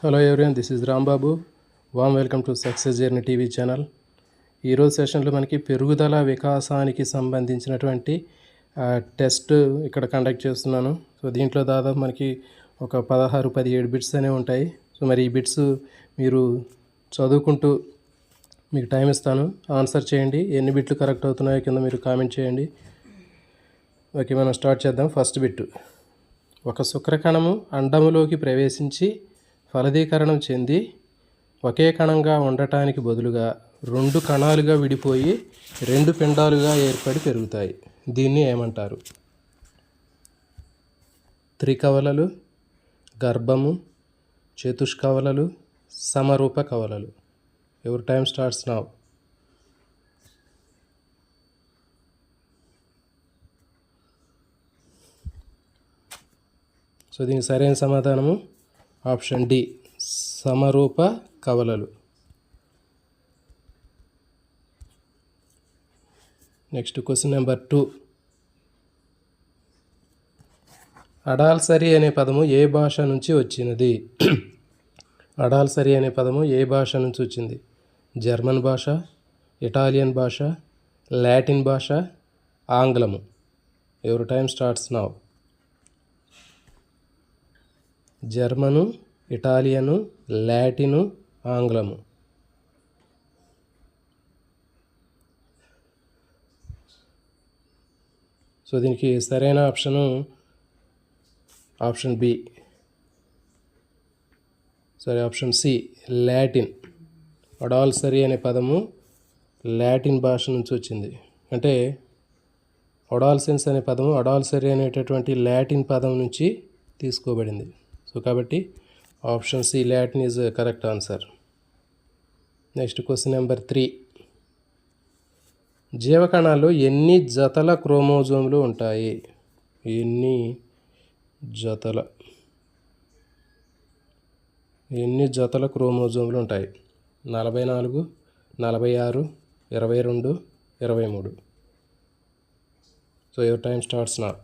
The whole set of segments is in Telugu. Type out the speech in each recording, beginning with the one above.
Hello everyone, this is Rambabu. Warm welcome to success journey TV channel. ఈరోజు సెషన్లో మనకి పెరుగుదల వికాసానికి సంబంధించినటువంటి టెస్ట్ ఇక్కడ కండక్ట్ చేస్తున్నాను. సో దీంట్లో దాదాపు మనకి ఒక 16-17 బిట్స్ అనేవి ఉంటాయి. సో మరి ఈ బిట్స్ మీరు చదువుకుంటూ మీకు టైం ఇస్తాను, ఆన్సర్ చేయండి. ఎన్ని బిట్లు కరెక్ట్ అవుతున్నాయో కింద మీరు కామెంట్ చేయండి. ఓకే, మనం స్టార్ట్ చేద్దాం. ఫస్ట్ బిట్: ఒక శుక్రకణము అండములోకి ప్రవేశించి ఫలదీకరణం చెంది ఒకే కణంగా ఉండటానికి బదులుగా 2 కణాలుగా విడిపోయి 2 పిండాలుగా ఏర్పడి పెరుగుతాయి. దీన్ని ఏమంటారు? త్రికవలలు, గర్భము, చతుష్కవలలు, సమరూప కవలలు. Your time starts now. So దీనికి సరైన సమాధానము ఆప్షన్ డి, సమరూప కవలలు. Next question number 2. అడాల్సరీ అనే పదము ఏ భాష నుంచి వచ్చినది? అడాల్సరీ అనే పదము ఏ భాష నుంచి వచ్చింది? జర్మన్ భాష, ఇటాలియన్ భాష, లాటిన్ భాష, ఆంగ్లము. Your time starts now. German, Italian, Latin, ఆంగ్లము. సో దీనికి సరైన option option B, option C, Latin. Adolescence అనే పదము లాటిన్ భాష నుంచి వచ్చింది. అంటే అడాల్సెన్స్ అనే పదము అడాల్సరీ అనేటటువంటి లాటిన్ పదం నుంచి తీసుకోబడింది. సో కాబట్టి option C, Latin, is correct answer. Next question number 3. జీవకణాల్లో ఎన్ని జతల క్రోమోజోములు ఉంటాయి? ఎన్ని జతల క్రోమోజోములు ఉంటాయి? 44, 46, 22, 23. So your time starts now.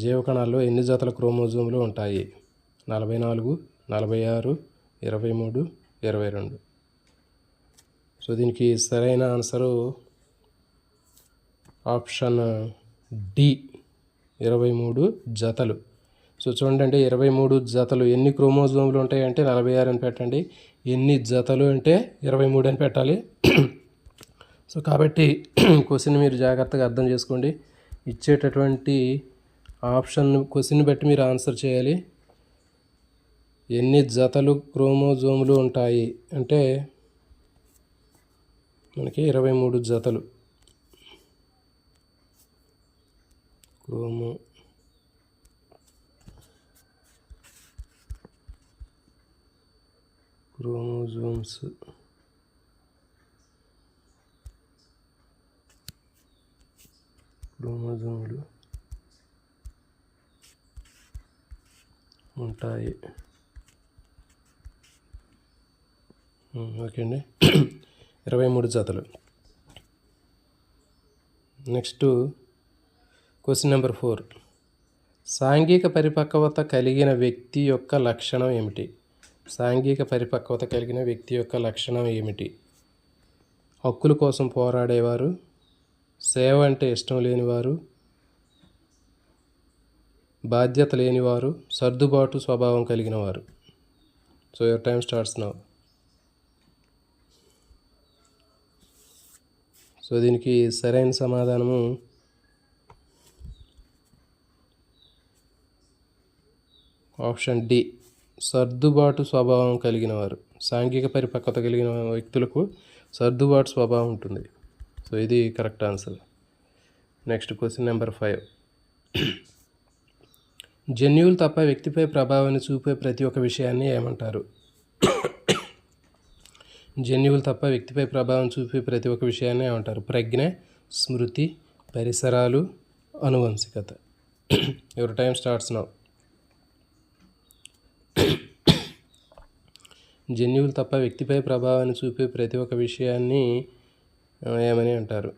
జీవకణాల్లో ఎన్ని జతల క్రోమోజోములు ఉంటాయి? 44, 46, 23, 22. సో దీనికి సరైన ఆన్సరు ఆప్షన్ డి, 23 జతలు. సో చూడండి, అంటే 23 జతలు. ఎన్ని క్రోమోజోములు ఉంటాయి అంటే 46 అని పెట్టండి, ఎన్ని జతలు అంటే 23 అని పెట్టాలి. సో కాబట్టి క్వశ్చన్ మీరు జాగ్రత్తగా అర్థం చేసుకోండి. ఇచ్చేటటువంటి క్వశ్చన్ బట్టి మీరు ఆన్సర్ చేయాలి. ఎన్ని జతలు క్రోమోజోములు ఉంటాయి అంటే మనకి 23 జతలు క్రోమోజోములు ఉంటాయి. ఓకే అండి, 23 జతలు. Next question number 4. సాంఘిక పరిపక్వత కలిగిన వ్యక్తి యొక్క లక్షణం ఏమిటి? సాంఘిక పరిపక్వత కలిగిన వ్యక్తి యొక్క లక్షణం ఏమిటి? హక్కుల కోసం పోరాడేవారు, సేవ అంటే ఇష్టం లేనివారు, బాధ్యత లేనివారు, సర్దుబాటు స్వభావం కలిగిన వారు. So your time starts now. So దీనికి సరైన సమాధానము ఆప్షన్ డి, సర్దుబాటు స్వభావం కలిగిన వారు. సాంఘిక పరిపక్వత కలిగిన వ్యక్తులకు సర్దుబాటు స్వభావం ఉంటుంది. సో ఇది correct answer. Next question number 5. జన్యువులు తప్ప వ్యక్తిపై ప్రభావాన్ని చూపే ప్రతి ఒక్క విషయాన్ని ఏమంటారు? జన్యువులు తప్ప వ్యక్తిపై ప్రభావం చూపే ప్రతి ఒక్క విషయాన్ని ఏమంటారు? ప్రజ్ఞ, స్మృతి, పరిసరాలు, అనువంశికత. Your time starts now. జన్యువులు తప్ప వ్యక్తిపై ప్రభావాన్ని చూపే ప్రతి ఒక్క విషయాన్ని ఏమని అంటారు?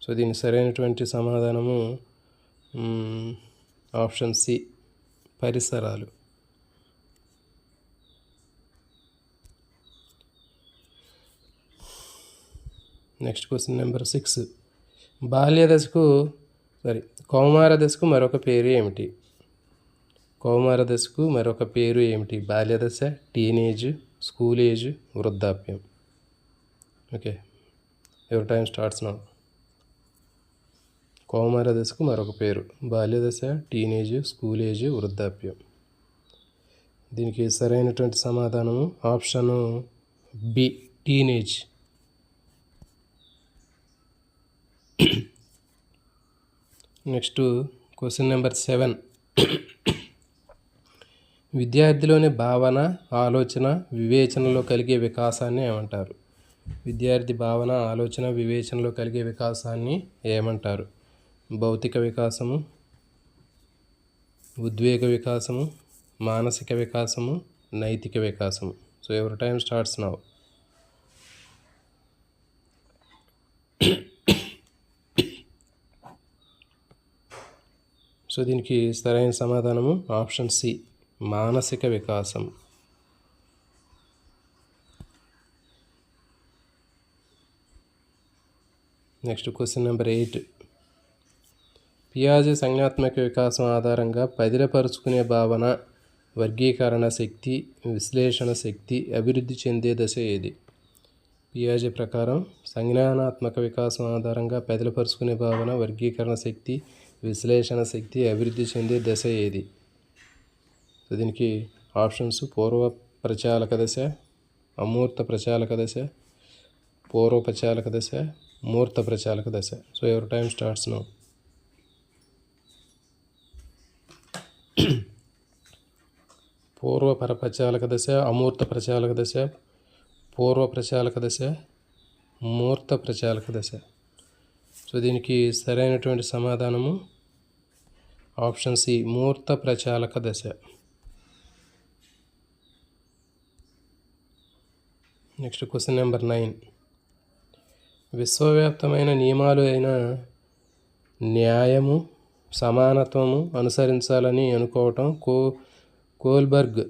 సో దీనికి సరైనటువంటి సమాధానము ఆప్షన్ సి, పరిసరాలు. Next question number 6. కౌమార దశకు మరొక పేరు ఏమిటి? కౌమార దశకు మరొక పేరు ఏమిటి? బాల్యదశ, టీనేజ్, స్కూల్ ఏజ్, వృద్ధాప్యం. Okay, your time starts now. కౌమార దశకు మరొక పేరు బాల్యదశ, టీనేజ్, స్కూల్ ఏజ్, వృద్ధాప్యం. దీనికి సరైనటువంటి సమాధానము option B, teenage. Next question number 7. విద్యార్థిలోని భావన, ఆలోచన, వివేచనలో కలిగే వికాసాన్ని ఏమంటారు? విద్యార్థి భావన, ఆలోచన, వివేచనలో కలిగే వికాసాన్ని ఏమంటారు? భౌతిక వికాసము, ఉద్వేగ వికాసము, మానసిక వికాసము, నైతిక వికాసము. So your time starts now. So దీనికి సరైన సమాధానము ఆప్షన్ సి, మానసిక వికాసం. Next question number 8. పియాజే సంజ్ఞాత్మక వికాసం ఆధారంగా పదిలపరుచుకునే భావన, వర్గీకరణ శక్తి, విశ్లేషణ శక్తి అభివృద్ధి చెందే దశ ఏది? పియాజే ప్రకారం సంజ్ఞానాత్మక వికాసం ఆధారంగా పదిలపరుచుకునే భావన, వర్గీకరణ శక్తి, విశ్లేషణ శక్తి అభివృద్ధి చెందే దశ ఏది? సో దీనికి ఆప్షన్స్ పూర్వ ప్రచాలక దశ, అమూర్త ప్రచాలక దశ, పూర్వ ప్రచాలక దశ, మూర్త ప్రచాలక దశ. So your time starts now. పూర్వ ప్రచాలక దశ, అమూర్త ప్రచాలక దశ, పూర్వ ప్రచాలక దశ, మూర్త ప్రచాలక దశ. సో దీనికి సరైనటువంటి సమాధానము ఆప్షన్ సి, మూర్త ప్రచాలక దశ. Next question number 9. విశ్వవ్యాప్తమైన నియమాలు అయిన న్యాయము, సమానత్వము అనుసరించాలని అనుకోవటం కోల్బర్గ్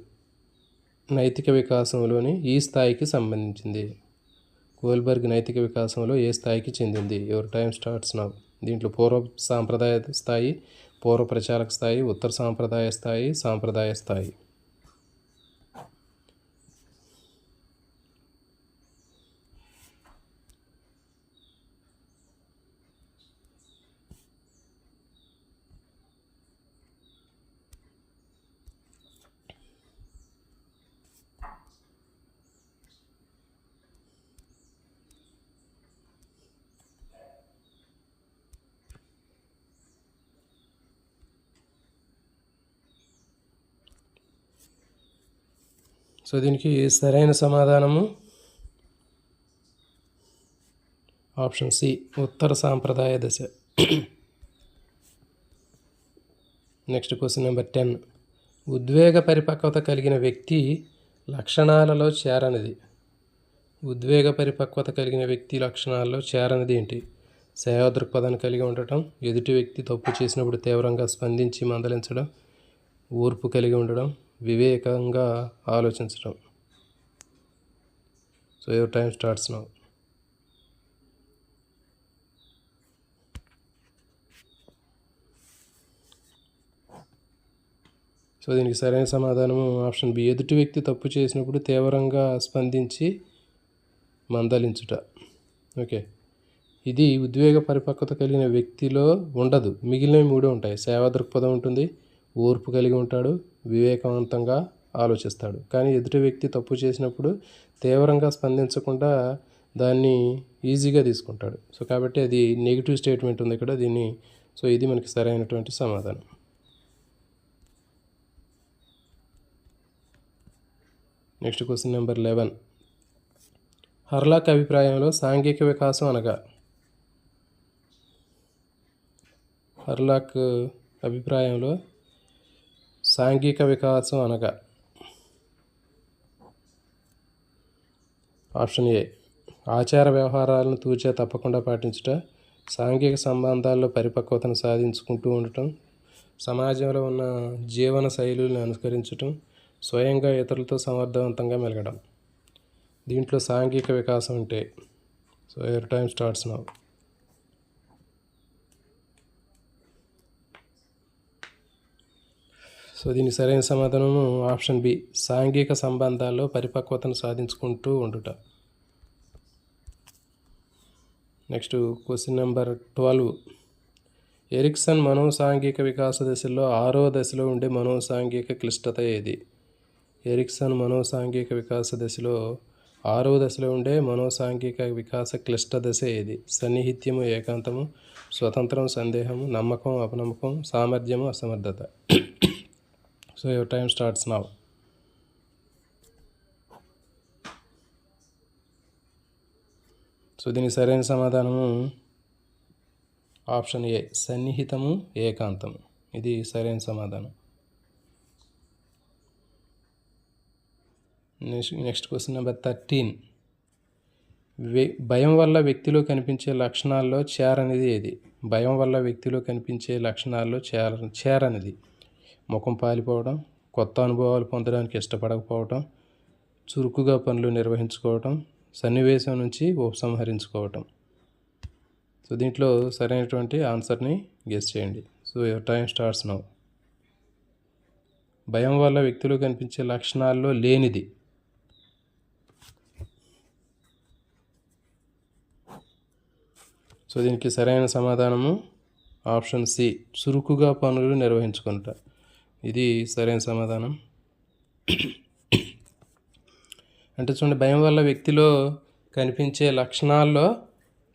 నైతిక వికాసంలోని ఈ స్థాయికి సంబంధించింది. కోల్బర్గ్ నైతిక వికాసంలో ఏ స్థాయికి చెందింది? Your time starts now. దీంట్లో పూర్వ సాంప్రదాయ స్థాయి, పూర్వ ప్రచారక స్థాయి, ఉత్తర సాంప్రదాయ స్థాయి, సాంప్రదాయ స్థాయి. సో దీనికి సరైన సమాధానము ఆప్షన్ సి, ఉత్తర సాంప్రదాయ దశ. Next question number 10. ఉద్వేగ పరిపక్వత కలిగిన వ్యక్తి లక్షణాలలో చేరనిది. ఉద్వేగ పరిపక్వత కలిగిన వ్యక్తి లక్షణాలలో చేరనిది ఏంటి? సేవా దృక్పథాన్ని కలిగి ఉండటం, ఎదుటి వ్యక్తి తప్పు చేసినప్పుడు తీవ్రంగా స్పందించి మందలించడం, ఓర్పు కలిగి ఉండడం, వివేకంగా ఆలోచించడం. So your time starts now. So దీనికి సరైన సమాధానము ఆప్షన్ బి, ఎదుటి వ్యక్తి తప్పు చేసినప్పుడు తీవ్రంగా స్పందించి మందలించుట. ఓకే, ఇది ఉద్వేగ పరిపక్వత కలిగిన వ్యక్తిలో ఉండదు. మిగిలినవి 3 ఉంటాయి. సేవా దృక్పథం ఉంటుంది, ఓర్పు కలిగి ఉంటాడు, వివేకవంతంగా ఆలోచిస్తాడు. కానీ ఎదుటి వ్యక్తి తప్పు చేసినప్పుడు తీవ్రంగా స్పందించకుండా దాన్ని ఈజీగా తీసుకుంటాడు. సో కాబట్టి అది నెగిటివ్ స్టేట్మెంట్ ఉంది ఇక్కడ దీన్ని. సో ఇది మనకి సరైనటువంటి సమాధానం. Next question number 11. హర్లాక్ అభిప్రాయంలో సాంఘిక వికాసం అనగా? హర్లాక్ అభిప్రాయంలో సాంఘిక వికాసం అనగా ఆప్షన్ ఏ, ఆచార వ్యవహారాలను తూచా తప్పకుండా పాటించుట, సాంఘిక సంబంధాల్లో పరిపక్వతను సాధించుకుంటూ ఉండటం, సమాజంలో ఉన్న జీవన శైలులను అనుసరించటం, స్వయంగా ఇతరులతో సమర్థవంతంగా మెలగడం. దీంట్లో సాంఘిక వికాసం అంటే so your time starts now. So దీనికి సరైన సమాధానము ఆప్షన్ బి, సాంఘిక సంబంధాల్లో పరిపక్వతను సాధించుకుంటూ ఉండుట. Next question number 12. ఎరిక్సన్ మనోసాంఘిక వికాస దశలో 6వ దశలో ఉండే మనోసాంఘిక క్లిష్టత ఏది? ఎరిక్సన్ మనోసాంఘిక వికాస దశలో 6వ దశలో ఉండే మనోసాంఘిక వికాస క్లిష్ట దశ ఏది? సన్నిహిత్యము, ఏకాంతము, స్వతంత్రం, సందేహము, నమ్మకం, అపనమ్మకం, సామర్థ్యము, అసమర్థత. So your time starts now. So దీనికి సరైన సమాధానము ఆప్షన్ ఏ, సన్నిహితము, ఏకాంతము. ఇది సరైన సమాధానం. Next question number 13. భయం వల్ల వ్యక్తిలో కనిపించే లక్షణాల్లో చేరనిది ఏది? భయం వల్ల వ్యక్తిలో కనిపించే లక్షణాల్లో చేరనిది ముఖం పాలిపోవడం, కొత్త అనుభవాలు పొందడానికి ఇష్టపడకపోవటం, చురుకుగా పనులు నిర్వహించుకోవటం, సన్నివేశం నుంచి ఉపసంహరించుకోవటం. సో దీంట్లో సరైనటువంటి ఆన్సర్ని గెస్ చేయండి. So your time starts now. భయం వల్ల వ్యక్తిలో కనిపించే లక్షణాల్లో లేనిది. సో దీనికి సరైన సమాధానము ఆప్షన్ సి, చురుకుగా పనులు నిర్వహించుకుంటా. ఇది సరైన సమాధానం. అంటే చూడండి, భయం వల్ల వ్యక్తిలో కనిపించే లక్షణాల్లో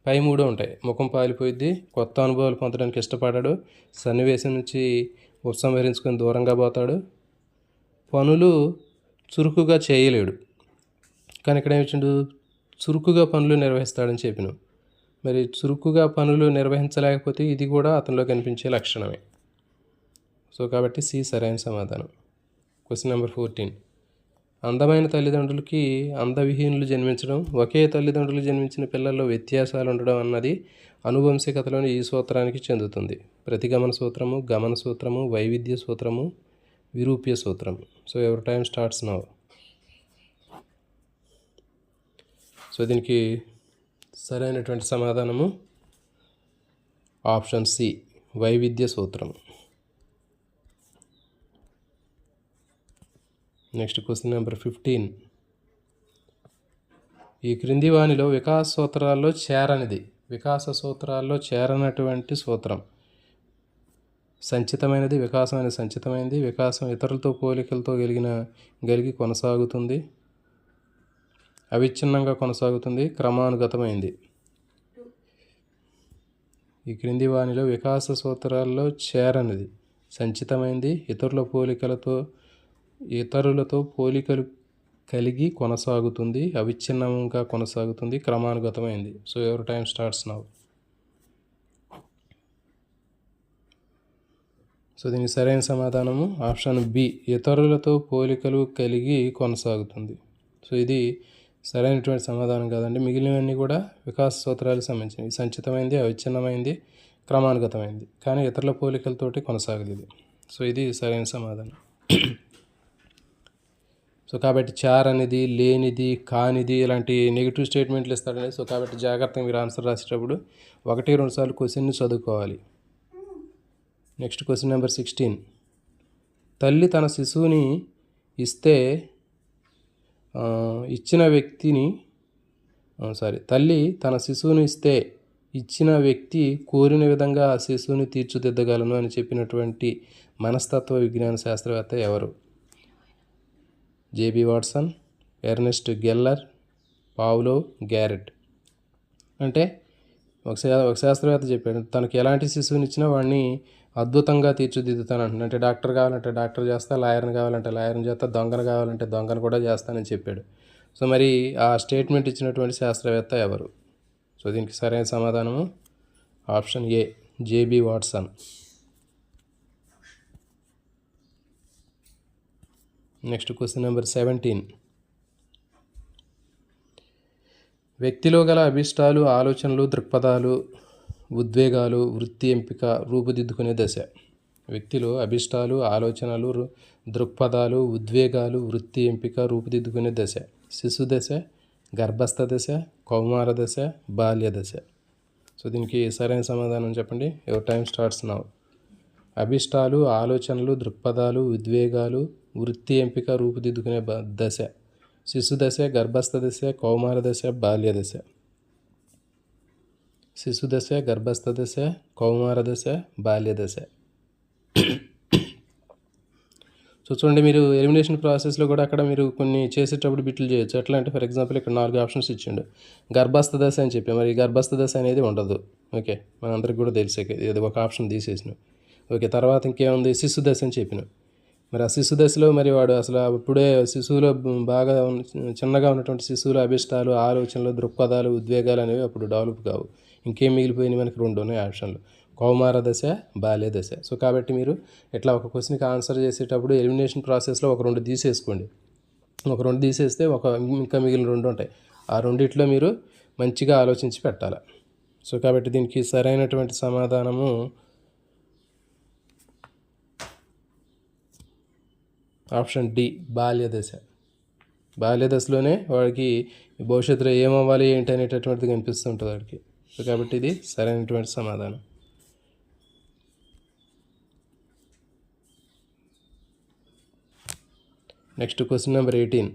పై 3 ఉంటాయి. ముఖం పాలిపోయిద్ది, కొత్త అనుభవాలు పొందడానికి ఇష్టపడాడు, సన్నివేశం నుంచి ఉపసంహరించుకొని దూరంగా పోతాడు, పనులు చురుకుగా చేయలేడు. కానీ ఇక్కడ ఏమిచ్చిండు, చురుకుగా పనులు నిర్వహిస్తాడని చెప్పిన. మరి చురుకుగా పనులు నిర్వహించలేకపోతే ఇది కూడా అతనిలో కనిపించే లక్షణమే. సో కాబట్టి సి సరైన సమాధానం. Question number 14. అందమైన తల్లిదండ్రులకి అందవిహీనులు జన్మించడం, ఒకే తల్లిదండ్రులు జన్మించిన పిల్లల్లో వ్యత్యాసాలు ఉండడం అన్నది అనువంశికతలోని ఈ సూత్రానికి చెందుతుంది. ప్రతిగమన సూత్రము, గమన సూత్రము, వైవిధ్య సూత్రము, విరూప్య సూత్రము. సో ఎవరి టైం స్టార్ట్స్ నౌ. సో దీనికి సరైనటువంటి సమాధానము ఆప్షన్ సి, వైవిధ్య సూత్రము. Next question number 15. ఈ క్రింది వానిలో వికాస సూత్రాల్లో చేరనటువంటి సూత్రం. సంచితమైనది, వికాసమైన సంచితమైనది, వికాసం ఇతరులతో పోలికలతో కలిగి కొనసాగుతుంది, అవిచ్ఛిన్నంగా కొనసాగుతుంది, క్రమానుగతమైంది. ఈ క్రింది వానిలో వికాస సూత్రాల్లో చేరనిది, సంచితమైనది, ఇతరులతో పోలికలు కలిగి కొనసాగుతుంది, అవిచ్ఛిన్నంగా కొనసాగుతుంది, క్రమానుగతమైంది. సో ఎవరి టైం స్టార్ట్స్ నౌ. సో దీనికి సరైన సమాధానము ఆప్షన్ బి, ఇతరులతో పోలికలు కలిగి కొనసాగుతుంది. సో ఇది సరైనటువంటి సమాధానం కాదండి. మిగిలినవన్నీ కూడా వికాస సూత్రాలకు సంబంధించినవి. సంచితమైంది, అవిచ్ఛిన్నమైంది, క్రమానుగతమైంది, కానీ ఇతరుల పోలికలతోటి కొనసాగలేదు. సో ఇది సరైన సమాధానం. సో కాబట్టి చారనిది, లేనిది, కానిది ఇలాంటి నెగిటివ్ స్టేట్మెంట్లు ఇస్తాడండి. సో కాబట్టి జాగ్రత్తగా మీరు ఆన్సర్ రాసేటప్పుడు 1-2 సార్లు క్వశ్చన్ని చదువుకోవాలి. Next question number 16. తల్లి తన శిశువుని ఇస్తే ఇచ్చిన వ్యక్తి కోరిన విధంగా ఆ శిశువుని తీర్చిదిద్దగలను అని చెప్పినటువంటి మనస్తత్వ విజ్ఞాన శాస్త్రవేత్త ఎవరు? JB Watson, Ernest Geller, Pavlov, Garrett. అంటే ఒక శాస్త్రవేత్త చెప్పాడు, తనకి ఎలాంటి శిశువుని ఇచ్చినా వాడిని అద్భుతంగా తీర్చిదిద్దుతాను అంటున్నాడు. అంటే డాక్టర్ కావాలంటే డాక్టర్ చేస్తా, లాయర్ని కావాలంటే లాయర్ని చేస్తా, దొంగను కావాలంటే దొంగను కూడా చేస్తానని చెప్పాడు. సో మరి ఆ స్టేట్మెంట్ ఇచ్చినటువంటి శాస్త్రవేత్త ఎవరు? సో దీనికి సరైన సమాధానము option A, JB Watson. Next question number 17. వ్యక్తిలో గల అభిష్టాలు, ఆలోచనలు, దృక్పథాలు, ఉద్వేగాలు, వృత్తి ఎంపిక రూపుదిద్దుకునే దశ. వ్యక్తిలో అభిష్టాలు, ఆలోచనలు, దృక్పథాలు, ఉద్వేగాలు, వృత్తి ఎంపిక రూపుదిద్దుకునే దశ. శిశు దశ, గర్భస్థ దశ, కౌమార దశ, బాల్య దశ. సో దీనికి సరైన సమాధానం చెప్పండి. Your time starts now. అభిష్టాలు, ఆలోచనలు, దృక్పథాలు, ఉద్వేగాలు, వృత్తి ఎంపిక రూపుదిద్దుకునే దశ. శిశు దశ, గర్భస్థ దశ, కౌమార దశ, బాల్య దశ. శిశు దశ, గర్భస్థ దశ, కౌమార దశ, బాల్య దశ. సో చూడండి, మీరు ఎలిమినేషన్ ప్రాసెస్లో కూడా అక్కడ మీరు కొన్ని చేసేటప్పుడు బిట్లు చేయొచ్చు. ఎట్లా అంటే ఫర్ ఎగ్జాంపుల్ ఇక్కడ 4 ఆప్షన్స్ ఇచ్చిండు. గర్భస్థ దశ అని చెప్పి, మరి గర్భస్థ దశ అనేది ఉండదు. ఓకే, మనందరికి కూడా తెలిసే ఇది ఒక ఆప్షన్ తీసేసినాం. ఓకే, తర్వాత ఇంకేముంది, శిశు దశ అని చెప్పినాం. మరి ఆ శిశు దశలో మరి వాడు అసలు అప్పుడే శిశువులో బాగా చిన్నగా ఉన్నటువంటి శిశువుల అభిష్టాలు, ఆలోచనలు, దృక్పథాలు, ఉద్వేగాలు అనేవి అప్పుడు డెవలప్ కావు. ఇంకేం మిగిలిపోయినాయి మనకి 2 ఉన్నాయి ఆప్షన్లు, కౌమార దశ, బాల్య దశ. సో కాబట్టి మీరు ఇట్లా ఒక క్వశ్చన్కి ఆన్సర్ చేసేటప్పుడు ఎలిమినేషన్ ప్రాసెస్లో ఒక 2 తీసేసుకోండి. ఒక 2 తీసేస్తే ఇంకా మిగిలిన 2 ఉంటాయి. ఆ రెండిట్లో మీరు మంచిగా ఆలోచించి పెట్టాలి. సో కాబట్టి దీనికి సరైనటువంటి సమాధానము ఆప్షన్ డి, బాల్య దశ. బాల్య దశలోనే వాడికి భవిష్యత్తులో ఏమవ్వాలి ఏంటి అనేటటువంటిది కనిపిస్తుంటుంది వాడికి. సో కాబట్టి ఇది సరైనటువంటి సమాధానం. Next question number 18.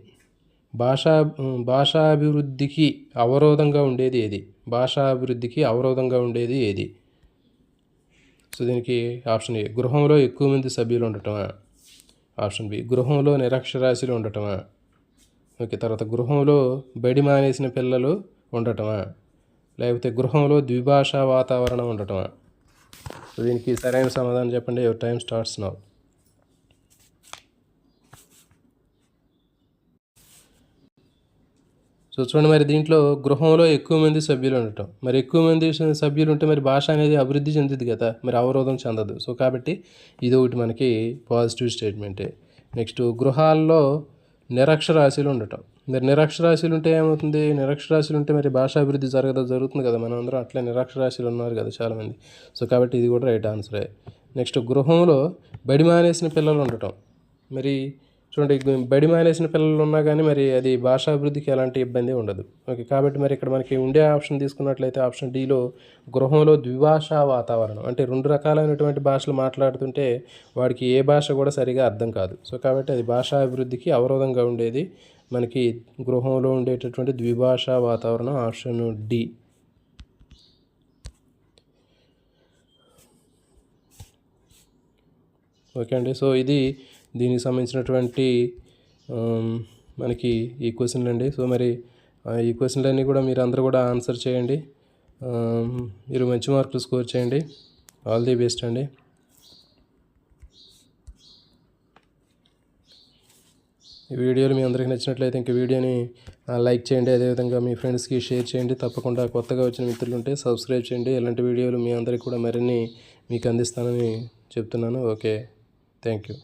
భాషాభివృద్ధికి అవరోధంగా ఉండేది ఏది? భాషాభివృద్ధికి అవరోధంగా ఉండేది ఏది? సో దీనికి ఆప్షన్ ఏ, గృహంలో ఎక్కువ మంది సభ్యులు ఉండటమా? ఆప్షన్ బి, గృహంలో నిరక్షరాస్యులు ఉండటమా? ఓకే, తర్వాత గృహంలో బడి మానేసిన పిల్లలు ఉండటమా? లేకపోతే గృహంలో ద్విభాషా వాతావరణం ఉండటమా? సో దీనికి సరైన సమాధానం చెప్పండి. Your time starts now. So చూడండి, మరి దీంట్లో గృహంలో ఎక్కువ మంది సభ్యులు ఉండటం. మరి ఎక్కువ మంది సభ్యులు ఉంటే మరి భాష అనేది అభివృద్ధి చెందుతుంది కదా, మరి అవరోధం చెందదు. సో కాబట్టి ఇది ఒకటి మనకి పాజిటివ్ స్టేట్మెంటే. నెక్స్ట్, గృహాల్లో నిరక్షరాస్యులు ఉండటం. మరి నిరక్షరాస్యులు ఉంటే ఏమవుతుంది? నిరక్షరాస్యులు ఉంటే మరి భాషాభివృద్ధి జరుగుతుంది కదా. మనం అందరం అట్లా నిరక్షరాస్యులు ఉన్నారు కదా చాలామంది. సో కాబట్టి ఇది కూడా రైట్ ఆన్సరే. నెక్స్ట్, గృహంలో బడి మానేసిన పిల్లలు ఉండటం. మరి చూడండి, బడి మానేసిన పిల్లలు ఉన్నా కానీ మరి అది భాషాభివృద్ధికి ఎలాంటి ఇబ్బంది ఉండదు. ఓకే, కాబట్టి మరి ఇక్కడ మనకి ఉండే ఆప్షన్ తీసుకున్నట్లయితే ఆప్షన్ డిలో గృహంలో ద్విభాషా వాతావరణం, అంటే 2 రకాలైనటువంటి భాషలు మాట్లాడుతుంటే వాడికి ఏ భాష కూడా సరిగా అర్థం కాదు. సో కాబట్టి అది భాషాభివృద్ధికి అవరోధంగా ఉండేది మనకి గృహంలో ఉండేటటువంటి ద్విభాషా వాతావరణం, ఆప్షన్ డి. ఓకే అండి, సో ఇది దీనికి సంబంధించినటువంటి మనకి ఈ క్వశ్చన్లు అండి. సో మరి ఈ క్వశ్చన్లన్నీ కూడా మీరు అందరూ కూడా ఆన్సర్ చేయండి. మీరు మంచి మార్కులు స్కోర్ చేయండి. ఆల్ ది బెస్ట్ అండి. ఈ వీడియోలు మీ అందరికీ నచ్చినట్లయితే ఇంక వీడియోని లైక్ చేయండి, అదేవిధంగా మీ ఫ్రెండ్స్కి షేర్ చేయండి. తప్పకుండా కొత్తగా వచ్చిన మిత్రులు ఉంటే సబ్స్క్రైబ్ చేయండి. ఇలాంటి వీడియోలు మీ అందరికీ కూడా మరిన్ని మీకు అందిస్తానని చెప్తున్నాను. Okay, thank you.